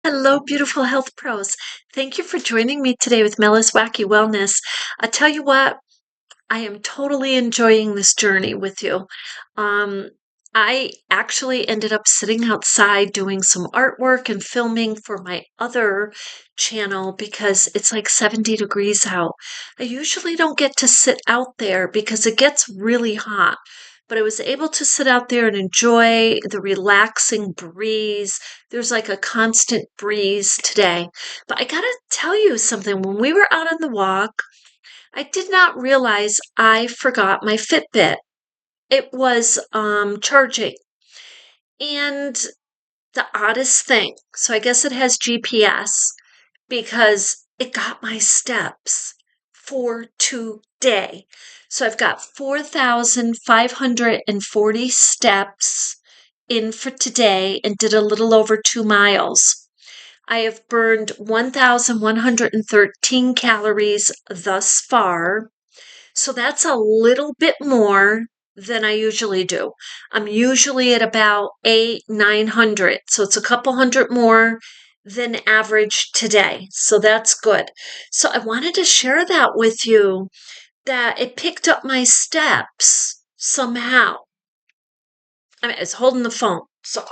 Hello, beautiful health pros. Thank you for joining me today with Mella's Wacky Wellness. I tell you what, I am totally enjoying this journey with you. Um, I actually ended up sitting outside doing some artwork and filming for my other channel because it's like 70 degrees out. I usually don't get to sit out there because it gets really hot, but I was able to sit out there and enjoy the relaxing breeze. There's like a constant breeze today. But I gotta tell you something. When we were out on the walk, I did not realize I forgot my Fitbit. It was charging. And the oddest thing, so I guess it has GPS because it got my steps for today. So I've got 4,540 steps in for today and did a little over 2 miles. I have burned 1,113 calories thus far. So that's a little bit more than I usually do. I'm usually at about 900. So it's a couple hundred more than average today. So that's good. So I wanted to share that with you that it picked up my steps somehow. I mean, it's holding the phone. So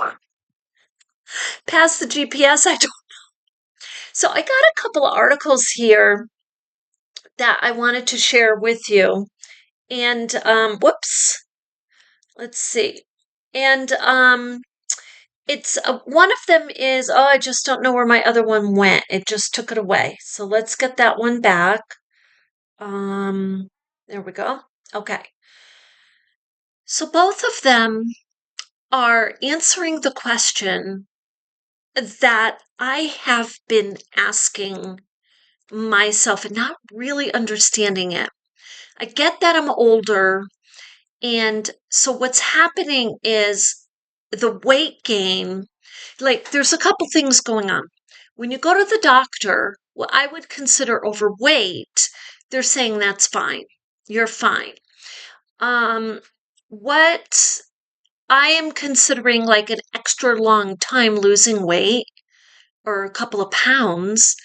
past the GPS, I don't. So I got a couple of articles here that I wanted to share with you. And whoops, let's see. And it's one of them is, oh, I just don't know where my other one went. It just took it away. So let's get that one back. Um, there we go. Okay. So both of them are answering the question that I have been asking myself and not really understanding it. I get that I'm older. And so what's happening is the weight gain, like there's a couple things going on. When you go to the doctor, what I would consider overweight, they're saying that's fine. You're fine. Um, what I am considering like an extra long time losing weight or a couple of pounds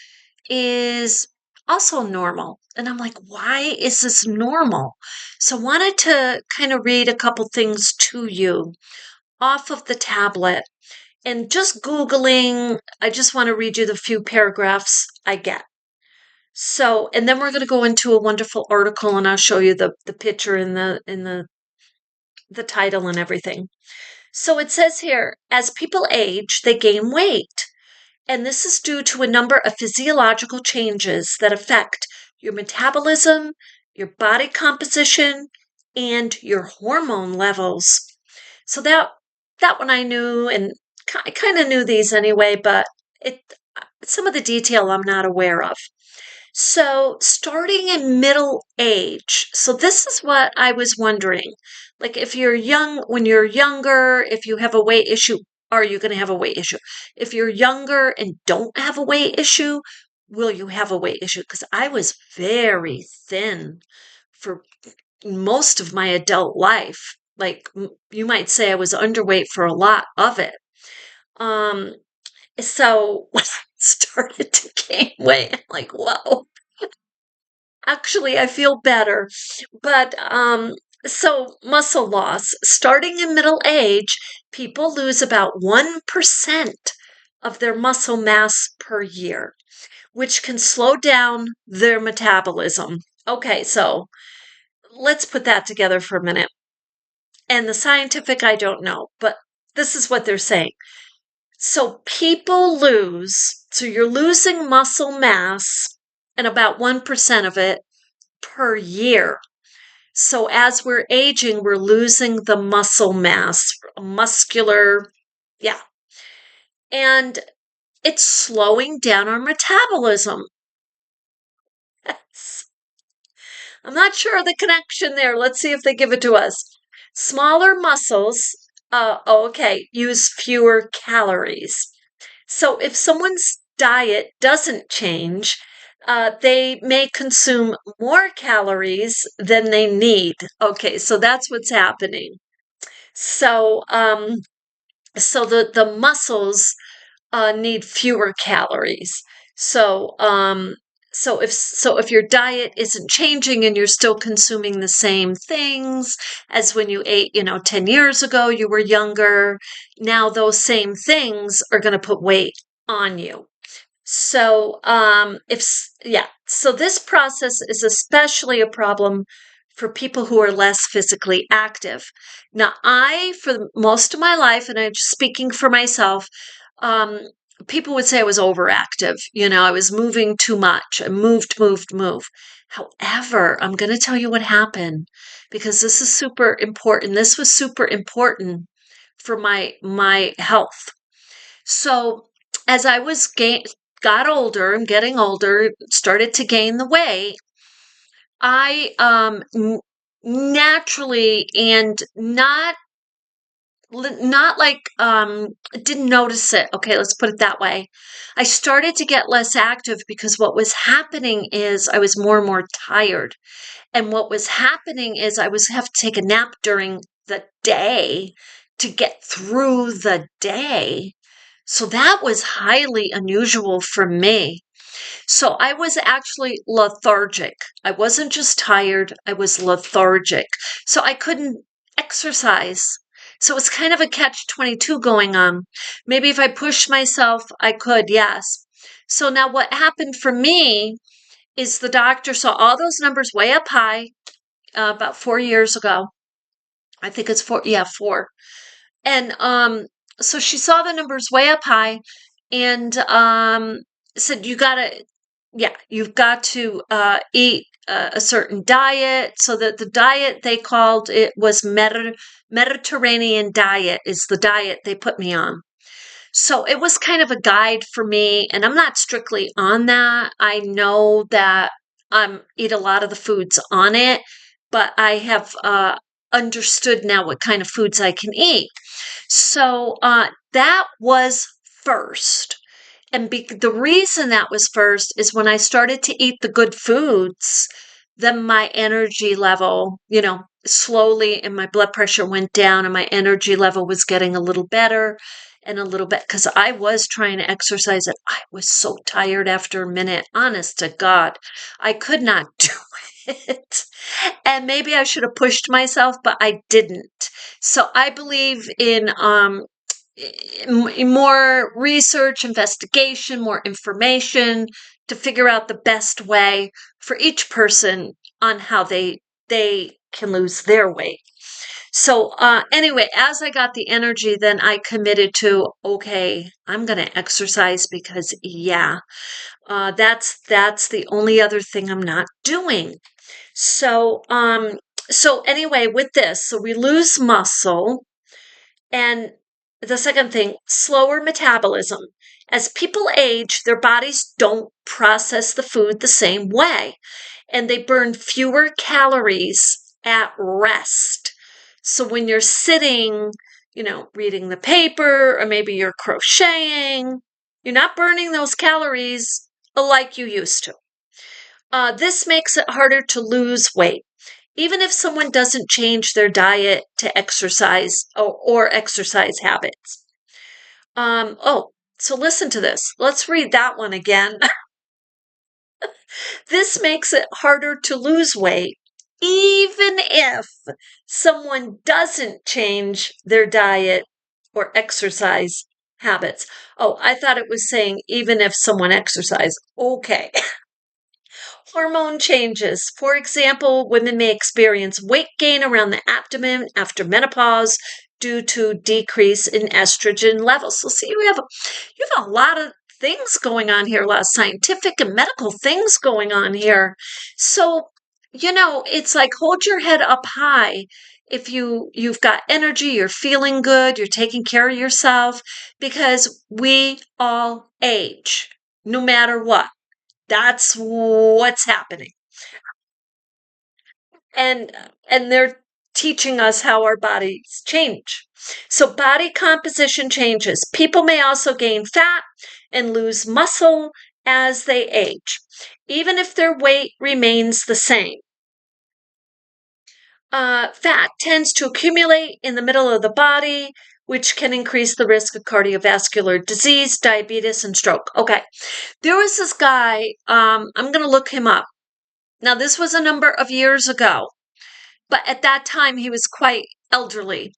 is also normal. And I'm like, why is this normal? So I wanted to kind of read a couple things to you off of the tablet and just Googling. I just want to read you the few paragraphs I get. So, and then we're going to go into a wonderful article and I'll show you the picture and the title and everything. So it says here, as people age, they gain weight. And this is due to a number of physiological changes that affect your metabolism, your body composition, and your hormone levels. So that one I knew, and I kind of knew these anyway, but it some of the detail I'm not aware of. So, starting in middle age. So, this is what I was wondering. Like, if you're young, when you're younger, if you have a weight issue, are you going to have a weight issue? If you're younger and don't have a weight issue, will you have a weight issue? Because I was very thin for most of my adult life. Like, you might say I was underweight for a lot of it. Um, so when I started to gain weight, I'm like, whoa. Actually, I feel better. But so muscle loss, starting in middle age, people lose about 1% of their muscle mass per year, which can slow down their metabolism. Okay, so let's put that together for a minute. And the scientific, I don't know, but this is what they're saying. So people lose, so you're losing muscle mass and about 1% of it per year. So as we're aging, we're losing the muscle mass, muscular, yeah. And it's slowing down our metabolism. I'm not sure of the connection there. Let's see if they give it to us. Smaller muscles, okay, use fewer calories. So if someone's diet doesn't change, they may consume more calories than they need. Okay, so that's what's happening. So, so the muscles need fewer calories. So, so if your diet isn't changing and you're still consuming the same things as when you ate, 10 years ago, you were younger, now those same things are going to put weight on you. So, yeah, so this process is especially a problem for people who are less physically active. Now, for most of my life, and I'm just speaking for myself, um, people would say I was overactive. I was moving too much. I moved. However, I'm going to tell you what happened because this is super important. This was super important for my health. So as I got older and getting older, started to gain the weight, I naturally and not like didn't notice it. Okay, let's put it that way. I started to get less active because what was happening is I was more and more tired. And what was happening is I was have to take a nap during the day to get through the day. So that was highly unusual for me. So I was actually lethargic. I wasn't just tired, I was lethargic. So I couldn't exercise. So it's kind of a catch 22 going on. Maybe if I pushed myself, I could, yes. So now what happened for me is the doctor saw all those numbers way up high about 4 years ago. I think it's four, yeah, four. And so she saw the numbers way up high and said, you've got to eat a certain diet. So that the diet they called it was Mediterranean diet is the diet they put me on. So it was kind of a guide for me, and I'm not strictly on that. I know that I eat a lot of the foods on it, but I have understood now what kind of foods I can eat. So that was first. And the reason that was first is when I started to eat the good foods, then my energy level, slowly and my blood pressure went down and my energy level was getting a little better and a little bit because I was trying to exercise it. I was so tired after a minute. Honest to God, I could not do it. And maybe I should have pushed myself, but I didn't. So I believe in more research, investigation, more information to figure out the best way for each person on how they can lose their weight. So anyway, as I got the energy, then I committed to okay, I'm going to exercise because yeah, that's the only other thing I'm not doing. So so anyway, with this, so we lose muscle and the second thing, slower metabolism. As people age, their bodies don't process the food the same way, and they burn fewer calories at rest. So when you're sitting, reading the paper, or maybe you're crocheting, you're not burning those calories like you used to. This makes it harder to lose weight even if someone doesn't change their diet to exercise or exercise habits. So listen to this. Let's read that one again. This makes it harder to lose weight, even if someone doesn't change their diet or exercise habits. Oh, I thought it was saying even if someone exercises. Okay. Hormone changes. For example, women may experience weight gain around the abdomen after menopause due to decrease in estrogen levels. So see, you have a lot of things going on here, a lot of scientific and medical things going on here. So, it's like hold your head up high if you've got energy, you're feeling good, you're taking care of yourself because we all age no matter what. That's what's happening. And and they're teaching us how our bodies change. So body composition changes. People may also gain fat and lose muscle as they age, even if their weight remains the same. Fat tends to accumulate in the middle of the body, which can increase the risk of cardiovascular disease, diabetes, and stroke. Okay, there was this guy, I'm going to look him up. Now, this was a number of years ago, but at that time he was quite elderly.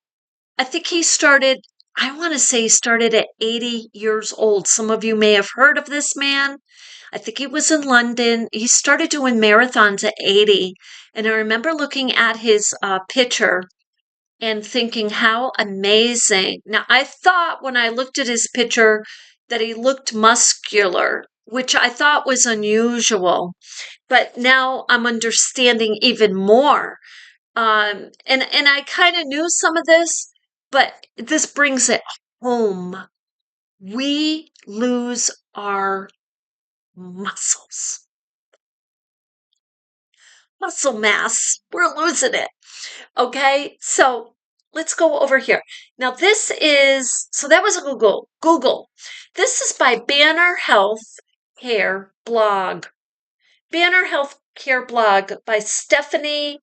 I think he started, I want to say he started at 80 years old. Some of you may have heard of this man. I think he was in London. He started doing marathons at 80. And I remember looking at his picture and thinking, how amazing. Now, I thought when I looked at his picture that he looked muscular, which I thought was unusual. But now I'm understanding even more. And I kind of knew some of this, but this brings it home. We lose our muscles, muscle mass. We're losing it. Okay, so let's go over here. Now, so that was a Google. Google. This is by Banner Health Care blog. Banner Health Care blog by Stephanie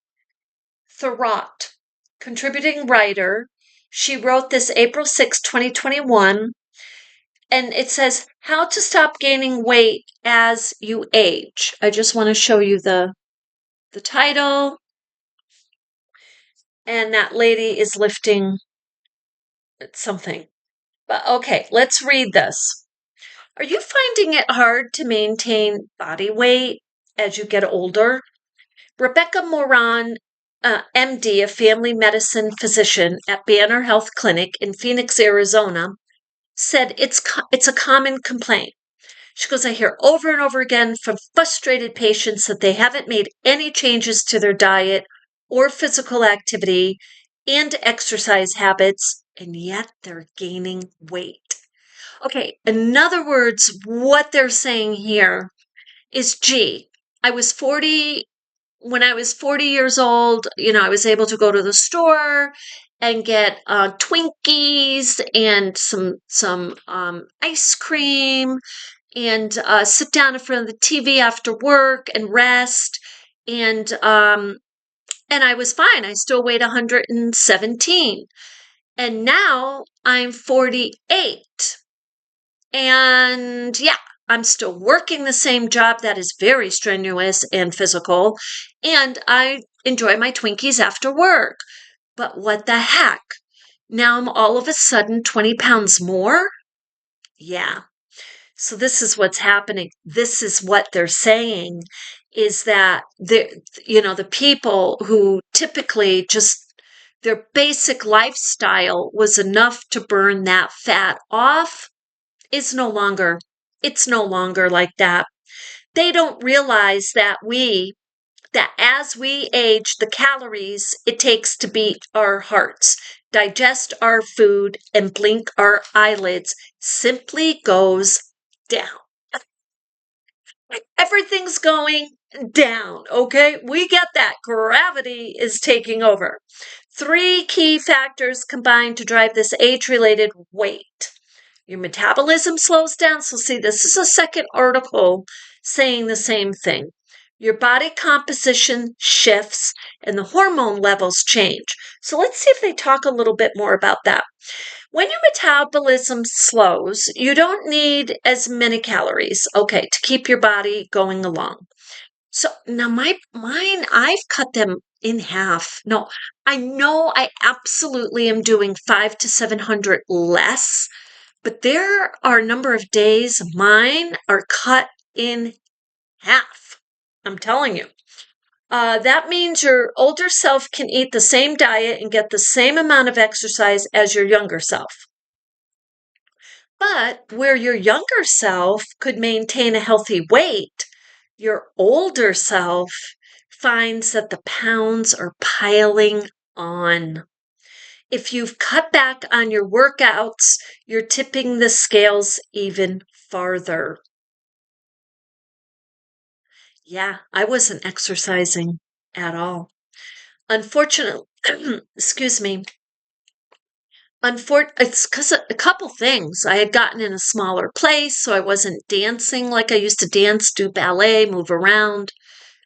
Thurrott, contributing writer. She wrote this April 6, 2021, and it says, How to Stop Gaining Weight as You Age. I just want to show you the title. And that lady is lifting something. But okay, let's read this. Are you finding it hard to maintain body weight as you get older? Rebecca Moran, MD, a family medicine physician at Banner Health Clinic in Phoenix, Arizona, said it's a common complaint. She goes, I hear over and over again from frustrated patients that they haven't made any changes to their diet or physical activity and exercise habits, and yet they're gaining weight. Okay, in other words, what they're saying here is, gee, I was 40 when I was 40 years old, I was able to go to the store and get Twinkies and some ice cream and sit down in front of the TV after work and rest. And I was fine. I still weighed 117. And now I'm 48. And yeah, I'm still working the same job that is very strenuous and physical. And I enjoy my Twinkies after work. But what the heck? Now I'm all of a sudden 20 pounds more? Yeah. So this is what's happening. This is what they're saying is that the people who typically just their basic lifestyle was enough to burn that fat off is no longer it's no longer like that. They don't realize that as we age, the calories it takes to beat our hearts, digest our food, and blink our eyelids simply goes down. Everything's going down, okay? We get that. Gravity is taking over. 3 key factors combine to drive this age-related weight. Your metabolism slows down. So see, this is a second article saying the same thing. Your body composition shifts and the hormone levels change. So let's see if they talk a little bit more about that. When your metabolism slows, you don't need as many calories, okay, to keep your body going along. So now mine, I've cut them in half. No, I know I absolutely am doing 500 to 700 less, but there are a number of days mine are cut in half. I'm telling you. That means your older self can eat the same diet and get the same amount of exercise as your younger self. But where your younger self could maintain a healthy weight, your older self finds that the pounds are piling on. If you've cut back on your workouts, you're tipping the scales even farther. Yeah, I wasn't exercising at all. Unfortunately, excuse me. It's because a couple things. I had gotten in a smaller place, so I wasn't dancing like I used to dance, do ballet, move around.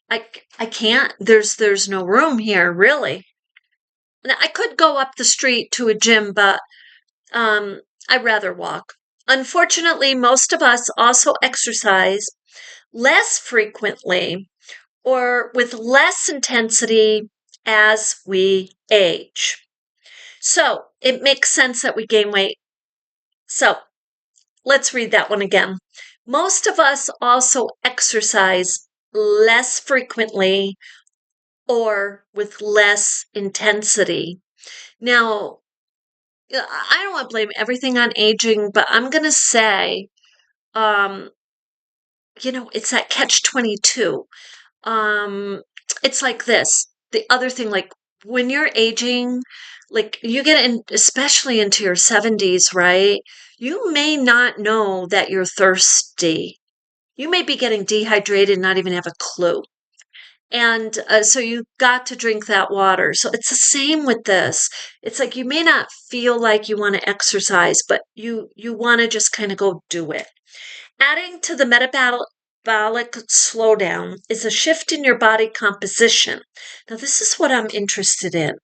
I can't. There's no room here, really. Now, I could go up the street to a gym, but Um, I'd rather walk. Unfortunately, most of us also exercise less frequently or with less intensity as we age. So it makes sense that we gain weight. So let's read that one again. Most of us also exercise less frequently or with less intensity. Now, I don't want to blame everything on aging, but I'm going to say, um, it's that catch 22. Um, it's like this. The other thing, like when you're aging, like you get in, especially into your 70s, right? You may not know that you're thirsty. You may be getting dehydrated and not even have a clue. And so you got to drink that water. So it's the same with this. It's like you may not feel like you want to exercise, but you want to just kind of go do it. Adding to the metabolic slowdown is a shift in your body composition. Now, this is what I'm interested in.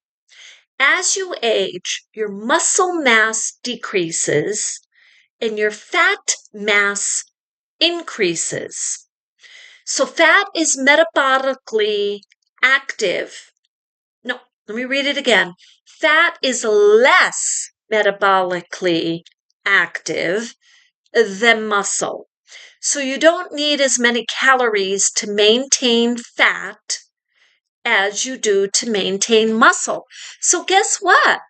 As you age, your muscle mass decreases and your fat mass increases. So, fat is metabolically active. No, let me read it again. Fat is less metabolically active than muscle. So you don't need as many calories to maintain fat as you do to maintain muscle. So guess what,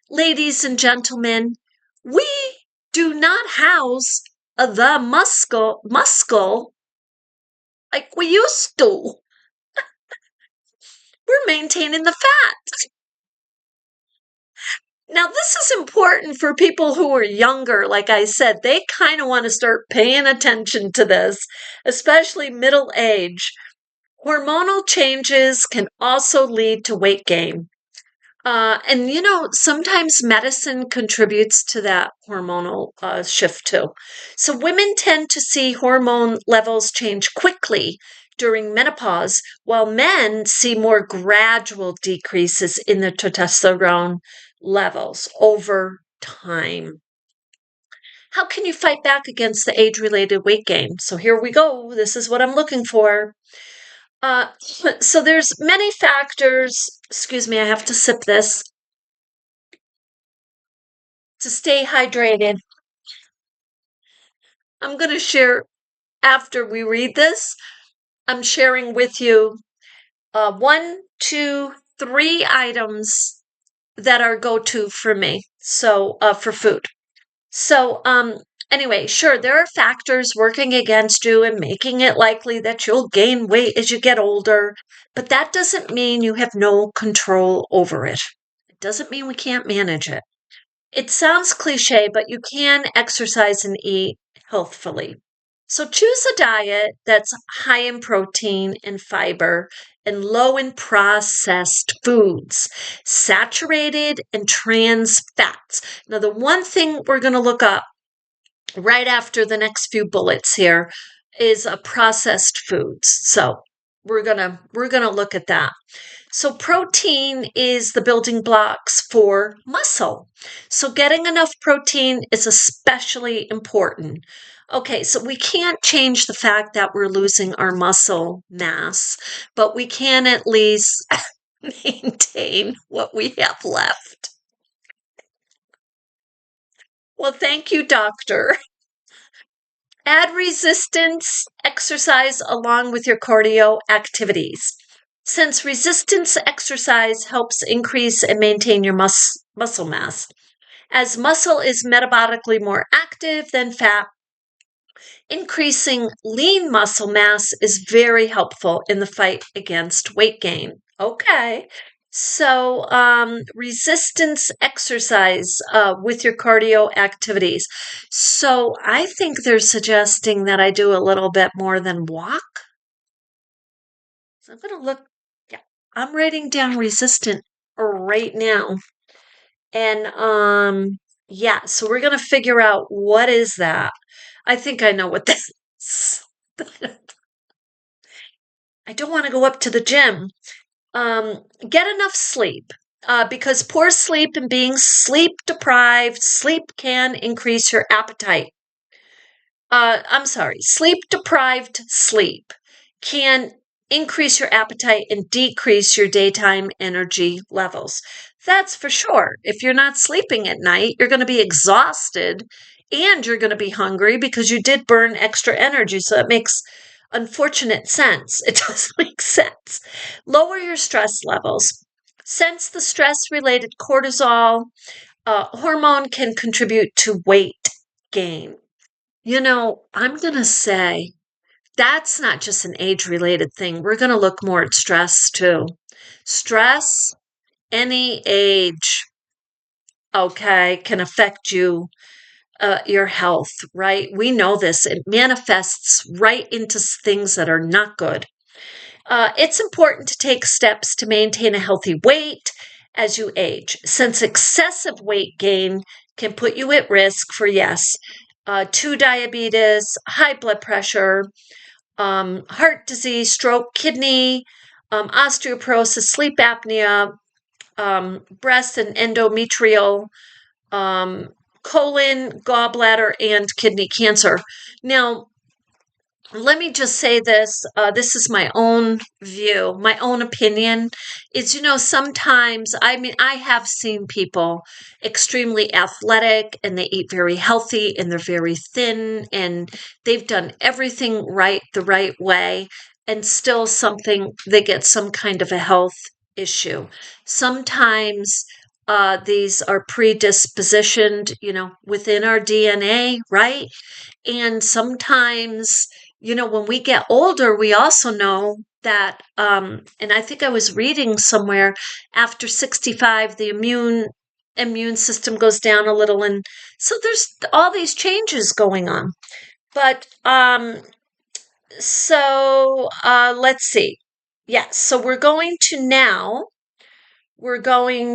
ladies and gentlemen? We do not house the muscle like we used to. We're maintaining the fat. Now, this is important for people who are younger. Like I said, they kind of want to start paying attention to this, especially middle age. Hormonal changes can also lead to weight gain. And sometimes medicine contributes to that hormonal shift too. So women tend to see hormone levels change quickly during menopause, while men see more gradual decreases in the testosterone levels over time. How can you fight back against the age related weight gain? So here we go. This is what I'm looking for. Uh, so there's many factors. Excuse me, I have to sip this to stay hydrated. I'm going to share after we read this. I'm sharing with you one, two, three items that are go to for me. So for food. So anyway, sure, there are factors working against you and making it likely that you'll gain weight as you get older, but that doesn't mean you have no control over it. It doesn't mean we can't manage it. It sounds cliche, but you can exercise and eat healthfully. So choose a diet that's high in protein and fiber and low in processed foods, saturated and trans fats. Now, the one thing we're going to look up right after the next few bullets here is processed foods. So we're gonna look at that. So protein is the building blocks for muscle. So getting enough protein is especially important. Okay, so we can't change the fact that we're losing our muscle mass, but we can at least maintain what we have left. Well, thank you, doctor. Add resistance exercise along with your cardio activities. Since resistance exercise helps increase and maintain your muscle mass, as muscle is metabolically more active than fat, increasing lean muscle mass is very helpful in the fight against weight gain. Okay. So, resistance exercise with your cardio activities. So, I think they're suggesting that I do a little bit more than walk. So, I'm going to look. Yeah, I'm writing down resistant right now. And, yeah, so we're going to figure out what is that. I think I know what this is. I don't want to go up to the gym. Get enough sleep. because poor sleep and being sleep deprived, sleep can increase your appetite. I'm sorry, sleep deprived sleep can increase your appetite and decrease your daytime energy levels. That's for sure. If you're not sleeping at night, you're going to be exhausted and you're going to be hungry because you did burn extra energy. So it makes unfortunate sense. It does make sense. Lower your stress levels. Since the stress related cortisol hormone can contribute to weight gain. I'm going to say that's not just an age related thing. We're going to look more at stress too. Stress, any age, okay, can affect your health, right? We know this. It manifests right into things that are not good. It's important to take steps to maintain a healthy weight as you age, since excessive weight gain can put you at risk for, yes, 2 diabetes, high blood pressure, heart disease, stroke, kidney, osteoporosis, sleep apnea, breast and endometrial, colon, gallbladder, and kidney cancer. Now, let me just say this. This is my own view, my own opinion. Sometimes, I have seen people extremely athletic and they eat very healthy and they're very thin and they've done everything right the right way and still they get some kind of a health issue. Sometimes these are predispositioned, within our DNA, right? And sometimes, when we get older, we also know that, and I think I was reading somewhere after 65, the immune system goes down a little. And so there's all these changes going on. But, let's see. Yes. So we're going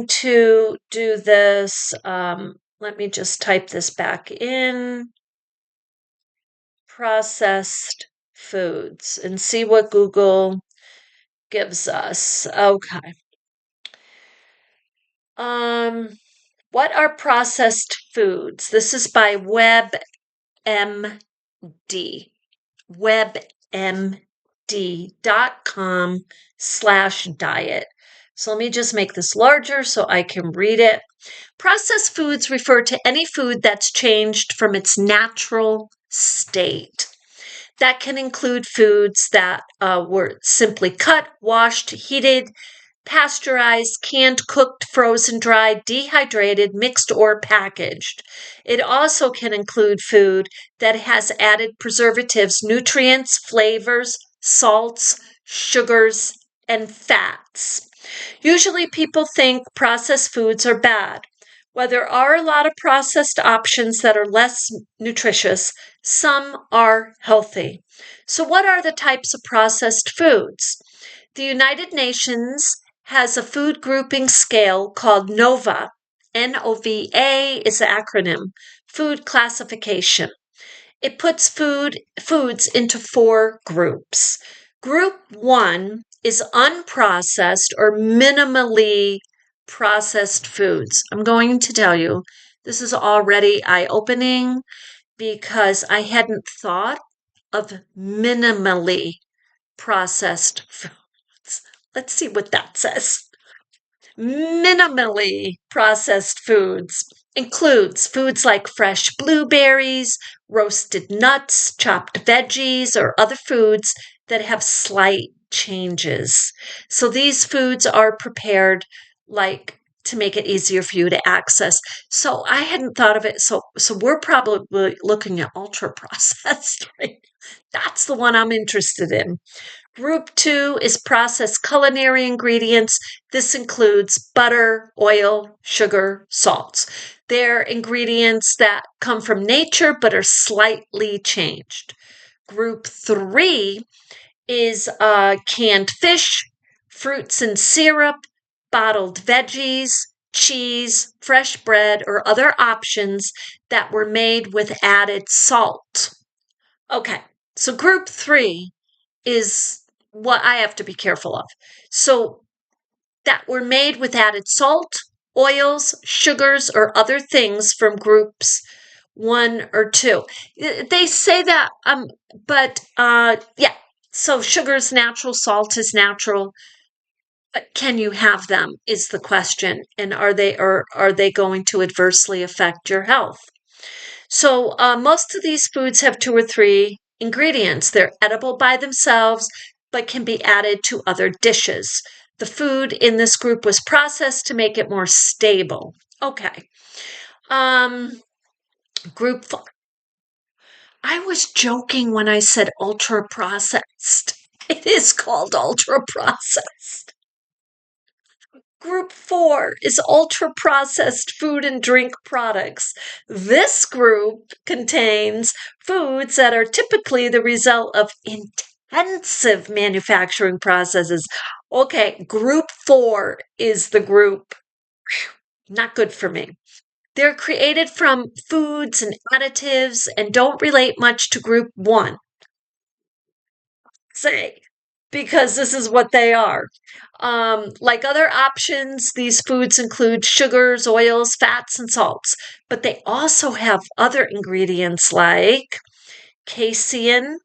to do this. Let me just type this back in. Processed foods and see what Google gives us. Okay. What are processed foods? This is by WebMD. WebMD.com/diet. So let me just make this larger so I can read it. Processed foods refer to any food that's changed from its natural state. That can include foods that were simply cut, washed, heated, pasteurized, canned, cooked, frozen, dried, dehydrated, mixed, or packaged. It also can include food that has added preservatives, nutrients, flavors, salts, sugars, and fats. Usually people think processed foods are bad. While there are a lot of processed options that are less nutritious, some are healthy. So, what are the types of processed foods? The United Nations has a food grouping scale called NOVA. NOVA is the acronym, food classification. It puts foods into 4 groups. Group 1 is unprocessed or minimally processed foods. I'm going to tell you, this is already eye-opening because I hadn't thought of minimally processed foods. Let's see what that says. Minimally processed foods includes foods like fresh blueberries, roasted nuts, chopped veggies, or other foods that have slight changes. So these foods are prepared to make it easier for you to access. So I hadn't thought of it. So we're probably looking at ultra processed, right? That's the one I'm interested in. Group 2 is processed culinary ingredients. This includes butter, oil, sugar, salts. They're ingredients that come from nature but are slightly changed. Group 3 is canned fish, fruits and syrup, bottled veggies, cheese, fresh bread, or other options that were made with added salt. Okay, so group 3 is what I have to be careful of. So that were made with added salt, oils, sugars, or other things from groups 1 or 2. They say that, but yeah. So sugar is natural, salt is natural. But can you have them is the question, and are they going to adversely affect your health? So most of these foods have 2 or 3 ingredients. They're edible by themselves, but can be added to other dishes. The food in this group was processed to make it more stable. Okay. Um, group. I was joking when I said ultra processed. It is called ultra processed. Group 4 is ultra processed food and drink products. This group contains foods that are typically the result of intensive manufacturing processes. Okay, group 4 is the group. Not good for me. They're created from foods and additives and don't relate much to group 1. Say, because this is what they are. Like other options, these foods include sugars, oils, fats, and salts, but they also have other ingredients like casein,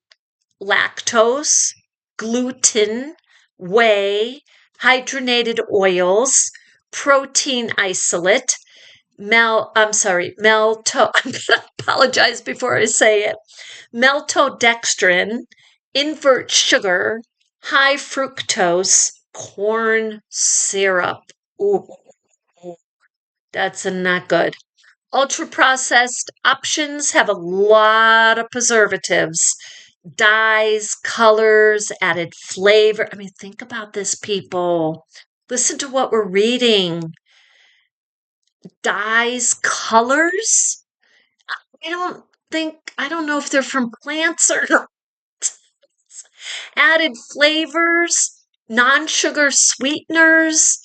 lactose, gluten, whey, hydrogenated oils, protein isolate, I'm gonna apologize before I say it. Maltodextrin, invert sugar, high fructose, corn syrup. Ooh, that's not good. Ultra processed options have a lot of preservatives, dyes, colors, added flavor. I mean, think about this, people. Listen to what we're reading. Dyes, colors. I don't know if they're from plants or not. Added flavors, non-sugar sweeteners,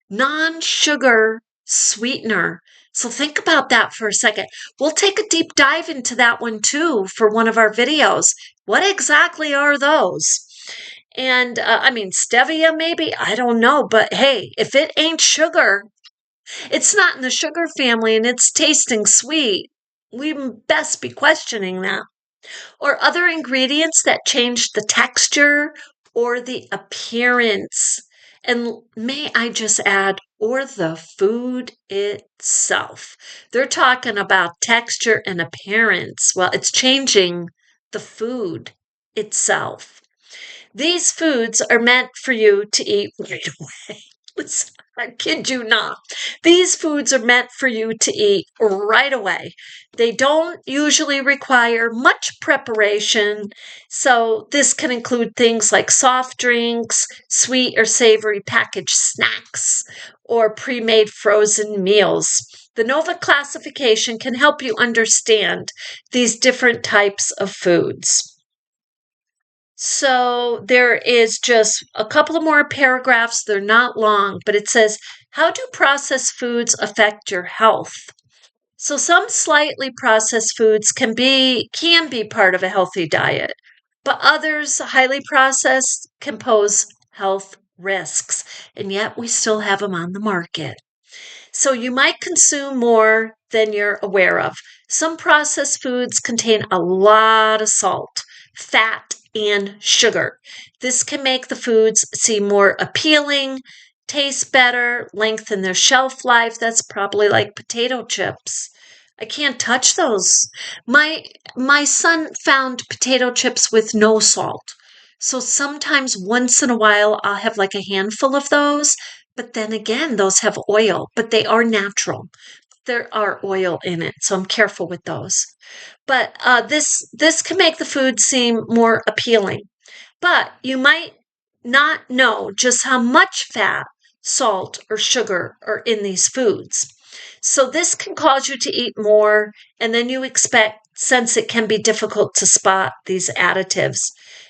non-sugar sweetener. So think about that for a second. We'll take a deep dive into that one too for one of our videos. What exactly are those? And I mean, stevia maybe? I don't know. But hey, if it ain't sugar, it's not in the sugar family and it's tasting sweet. We best be questioning that. Or other ingredients that change the texture or the appearance. And may I just add, or the food itself. They're talking about texture and appearance. Well, it's changing the food itself. These foods are meant for you to eat right away. Listen, I kid you not. These foods are meant for you to eat right away. They don't usually require much preparation. So, this can include things like soft drinks, sweet or savory packaged snacks, or pre made frozen meals. The NOVA classification can help you understand these different types of foods. So there is just a couple of more paragraphs. They're not long, but it says, how do processed foods affect your health? So some slightly processed foods can be part of a healthy diet, but others, highly processed, can pose health risks, and yet we still have them on the market. So you might consume more than you're aware of. Some processed foods contain a lot of salt, fat, and sugar. This can make the foods seem more appealing, taste better, lengthen their shelf life. That's probably like potato chips. I can't touch those. My my son found potato chips with no salt. So sometimes once in a while I'll have like a handful of those, but then again those have oil, but they are natural. There are oil in it, so I'm careful with those. But this can make the food seem more appealing. But you might not know just how much fat, salt, or sugar are in these foods. So this can cause you to eat more, and then you expect, since it can be difficult to spot these additives.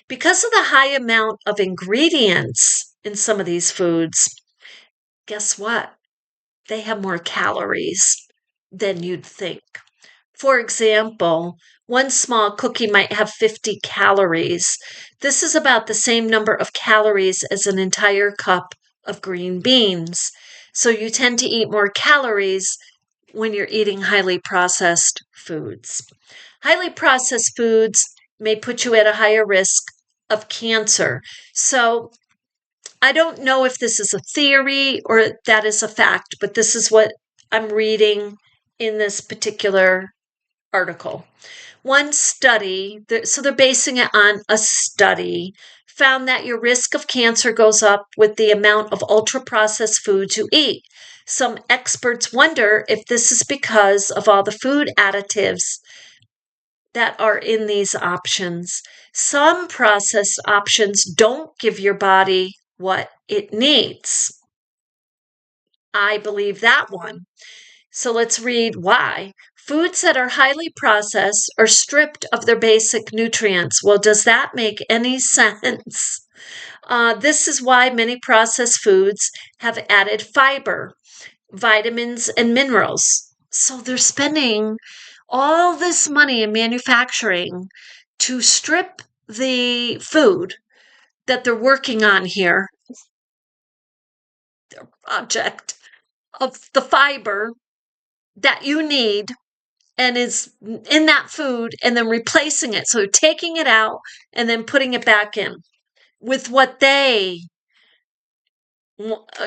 Because of the high amount of ingredients in some of these foods, guess what? They have more calories than you'd think. For example, one small cookie might have 50 calories. This is about the same number of calories as an entire cup of green beans. So you tend to eat more calories when you're eating highly processed foods. Highly processed foods may put you at a higher risk of cancer. So I don't know if this is a theory or that is a fact, but this is what I'm reading in this particular article. One study, so they're basing it on a study, found that your risk of cancer goes up with the amount of ultra processed foods you eat. Some experts wonder if this is because of all the food additives that are in these options. Some processed options don't give your body what it needs. I believe that one. So let's read why. Foods that are highly processed are stripped of their basic nutrients. Well, does that make any sense? This is why many processed foods have added fiber, vitamins, and minerals. So they're spending all this money in manufacturing to strip the food that they're working on here, their project, of the fiber that you need and is in that food and then replacing it. So taking it out and then putting it back in with what they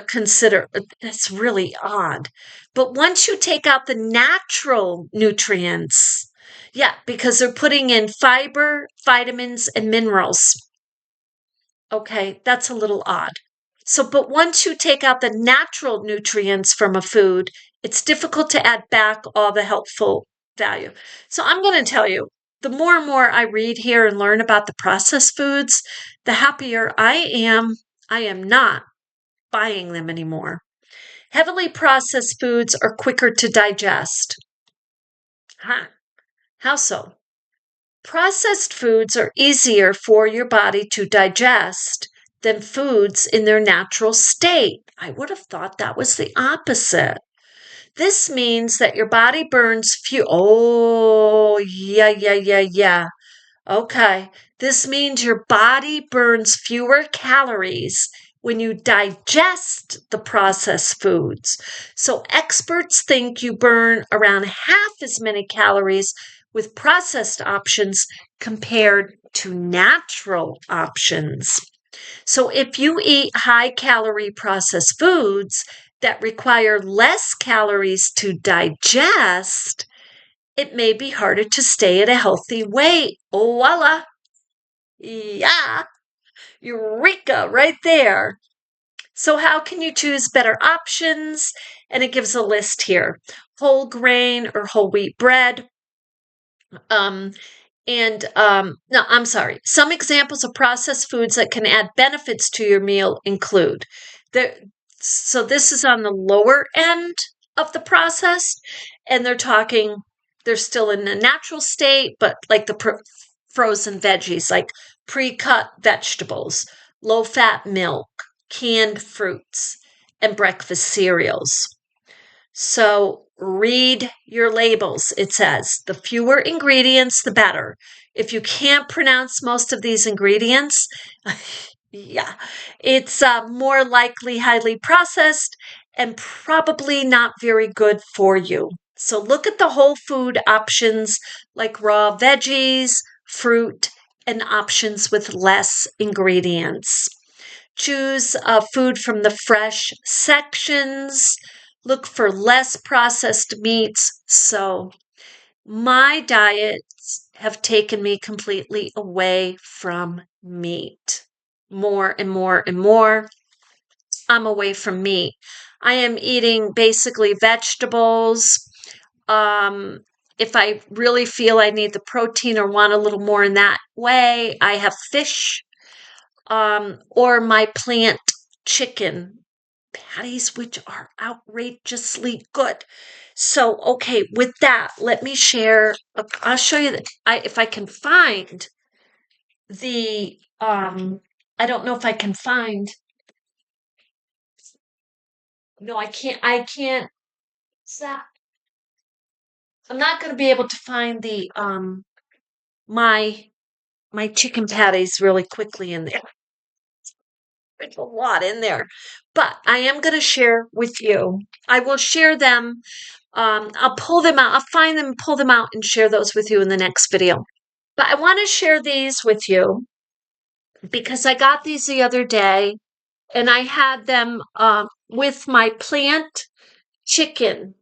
consider. That's really odd. But once you take out the natural nutrients, yeah, because they're putting in fiber, vitamins, and minerals. Okay, that's a little odd. So, but once you take out the natural nutrients from a food, it's difficult to add back all the helpful value. So, I'm going to tell you, the more and more I read here and learn about the processed foods, the happier I am. I am not buying them anymore. Heavily processed foods are quicker to digest. Huh? How so? Processed foods are easier for your body to digest than foods in their natural state. I would have thought that was the opposite. This means that your body burns few. Oh, yeah. Okay. This means your body burns fewer calories when you digest the processed foods. So experts think you burn around half as many calories with processed options compared to natural options. So if you eat high calorie processed foods that require less calories to digest, it may be harder to stay at a healthy weight. Oh, voila. Yeah. Eureka, right there. So, how can you choose better options? And it gives a list here: whole grain or whole wheat bread. Um, no, I'm sorry. Some examples of processed foods that can add benefits to your meal include the. So this is on the lower end of the processed, and they're talking. They're still in the natural state, but like the frozen veggies, like pre-cut vegetables, low-fat milk, canned fruits, and breakfast cereals. So read your labels. It says the fewer ingredients, the better. If you can't pronounce most of these ingredients, yeah, it's more likely highly processed and probably not very good for you. So look at the whole food options like raw veggies, fruit, and options with less ingredients. Choose food from the fresh sections. Look for less processed meats. So, my diets have taken me completely away from meat. More and more and more, I'm away from meat. I am eating basically vegetables. Um, if I really feel I need the protein or want a little more in that way, I have fish or my plant chicken patties, which are outrageously good. So, okay, with that, let me share. I'll show you that if I can find the. I don't know if I can find. No, I can't. I can't. I'm not going to be able to find the my chicken patties really quickly in there. There's a lot in there, but I am going to share with you. I will share them. I'll pull them out. I'll find them, pull them out, and share those with you in the next video. But I want to share these with you because I got these the other day, and I had them with my plant chicken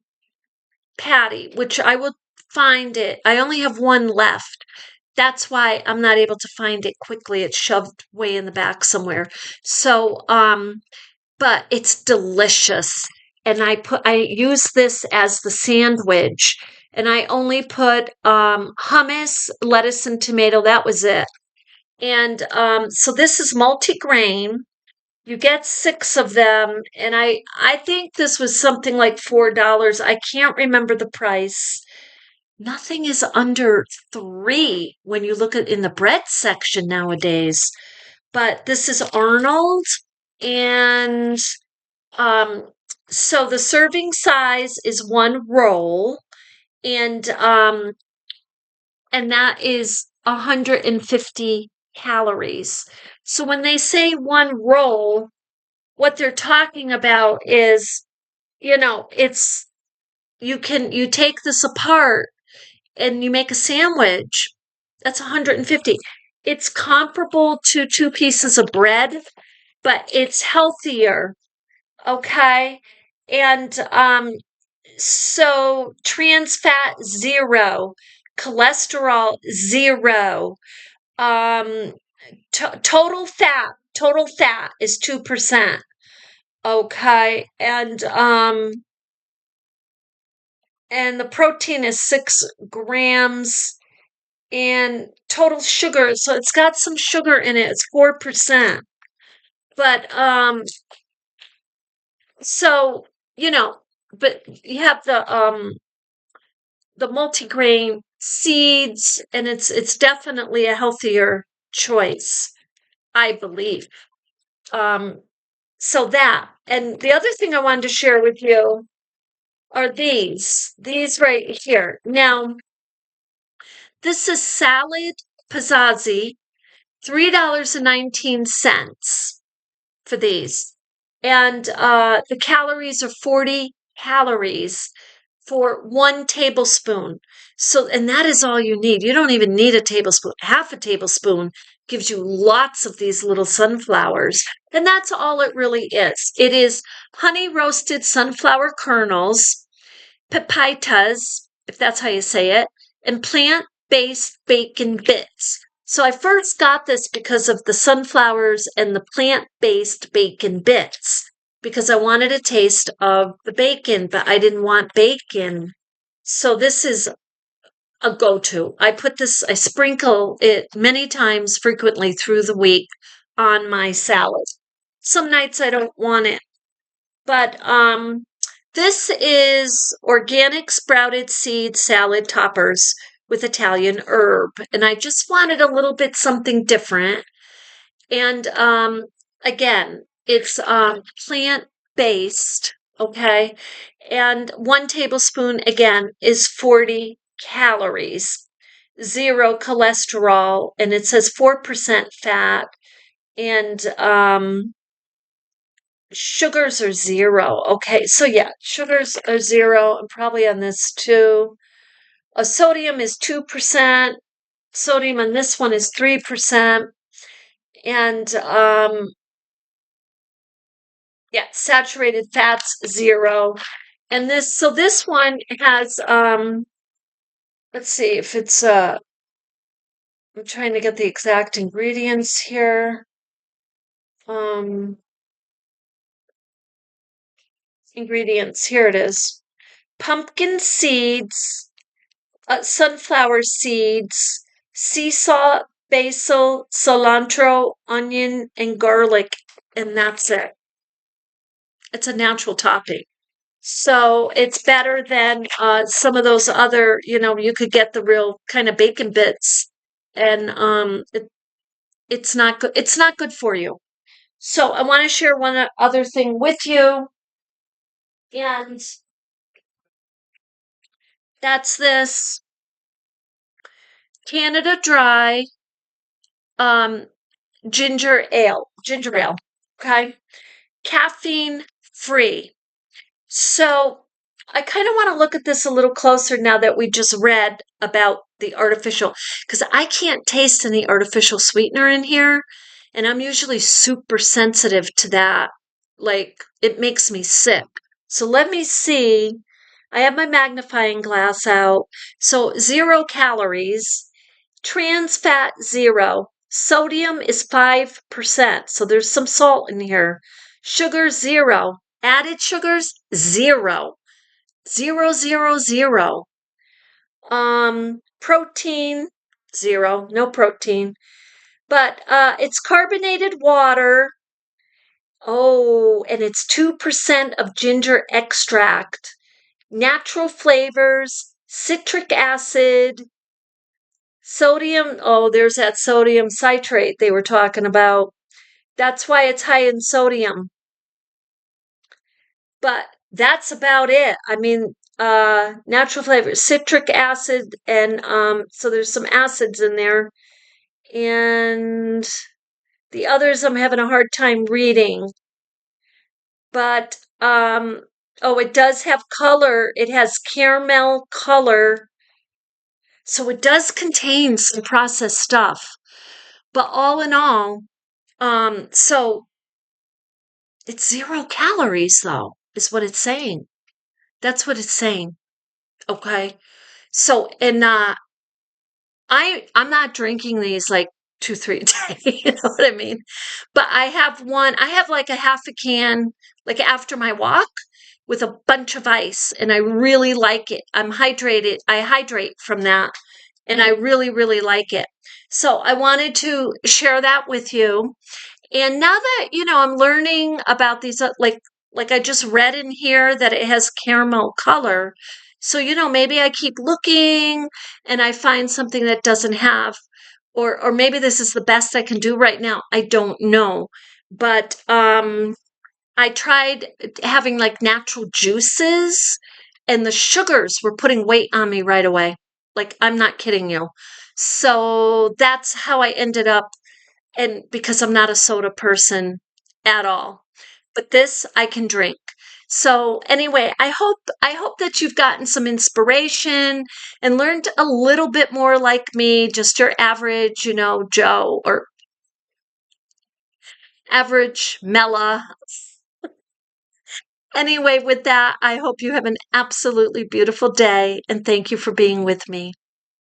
patty, which I will find it. I only have one left. That's why I'm not able to find it quickly. It's shoved way in the back somewhere. So, but it's delicious. And I use this as the sandwich. And I only put hummus, lettuce, and tomato. That was it. And so this is multi-grain. You get 6 of them, and I think this was something like $4. I can't remember the price. Nothing is under 3 when you look at in the bread section nowadays. But this is Arnold, and um, so the serving size is 1 roll, and that is 150 calories. So when they say 1 roll, what they're talking about is, it's you take this apart and you make a sandwich. That's 150. It's comparable to 2 pieces of bread, but it's healthier. Okay. And so trans fat 0, cholesterol 0, um total fat is 2%. Okay. And the protein is 6 grams, and total sugar, so it's got some sugar in it. It's 4%. But so, but you have the multigrain seeds, and it's definitely a healthier choice, I believe. So that, and the other thing I wanted to share with you are these right here. Now, this is salad pizzazzi, $3.19 for these. And the calories are 40 calories for 1 tablespoon. So, and that is all you need. You don't even need a tablespoon. Half a tablespoon gives you lots of these little sunflowers. And that's all it really is. It is honey roasted sunflower kernels, pepitas, if that's how you say it, and plant-based bacon bits. So I first got this because of the sunflowers and the plant-based bacon bits, because I wanted a taste of the bacon, but I didn't want bacon. So this is a go-to. I sprinkle it many times frequently through the week on my salad. Some nights I don't want it, but this is organic sprouted seed salad toppers with Italian herb. And I just wanted a little bit something different. And again, it's plant-based, okay? And 1 tablespoon, again, is 40 calories, 0 cholesterol, and it says 4% fat. And sugars are 0. Okay, so yeah, sugars are 0. I'm probably on this too. Sodium is 2%. Sodium on this one is 3%. And yeah, saturated fats 0. And this one has let's see if it's I'm trying to get the exact ingredients here. Ingredients, here it is. Pumpkin seeds, sunflower seeds, sea salt, basil, cilantro, onion, and garlic, and that's it. It's a natural topping. So it's better than some of those other, you could get the real kind of bacon bits, and it's not good. It's not good for you. So I want to share one other thing with you, and that's this Canada Dry um, ginger ale. Okay. Caffeine free. So I kind of want to look at this a little closer now that we just read about the artificial, because I can't taste any artificial sweetener in here. And I'm usually super sensitive to that. Like, it makes me sick. So let me see. I have my magnifying glass out. So 0 calories, trans fat 0, sodium is 5%. So there's some salt in here. Sugar 0, added sugars 0, 0, 0, 0. Protein 0, no protein. But it's carbonated water. Oh, and it's 2% of ginger extract, natural flavors, citric acid, sodium. Oh, there's that sodium citrate they were talking about. That's why it's high in sodium. But that's about it. I mean, natural flavors, citric acid, and so there's some acids in there. And the others I'm having a hard time reading. But oh, it does have color. It has caramel color. So it does contain some processed stuff. But all in all, so it's 0 calories though, is what it's saying. That's what it's saying. Okay. So and I'm not drinking these like 2, 3 a day, you know what I mean? But I have like a half a can, like after my walk with a bunch of ice, and I really like it. I'm hydrated. I hydrate from that, and I really, really like it. So I wanted to share that with you. And now that, I'm learning about these, like I just read in here that it has caramel color. So, maybe I keep looking and I find something that doesn't have, or maybe this is the best I can do right now. I don't know. But, I tried having like natural juices, and the sugars were putting weight on me right away. Like, I'm not kidding you. So that's how I ended up, and because I'm not a soda person at all. But this I can drink. So anyway, I hope that you've gotten some inspiration and learned a little bit more like me, just your average, Joe, or average Mella. Anyway, with that, I hope you have an absolutely beautiful day, and thank you for being with me.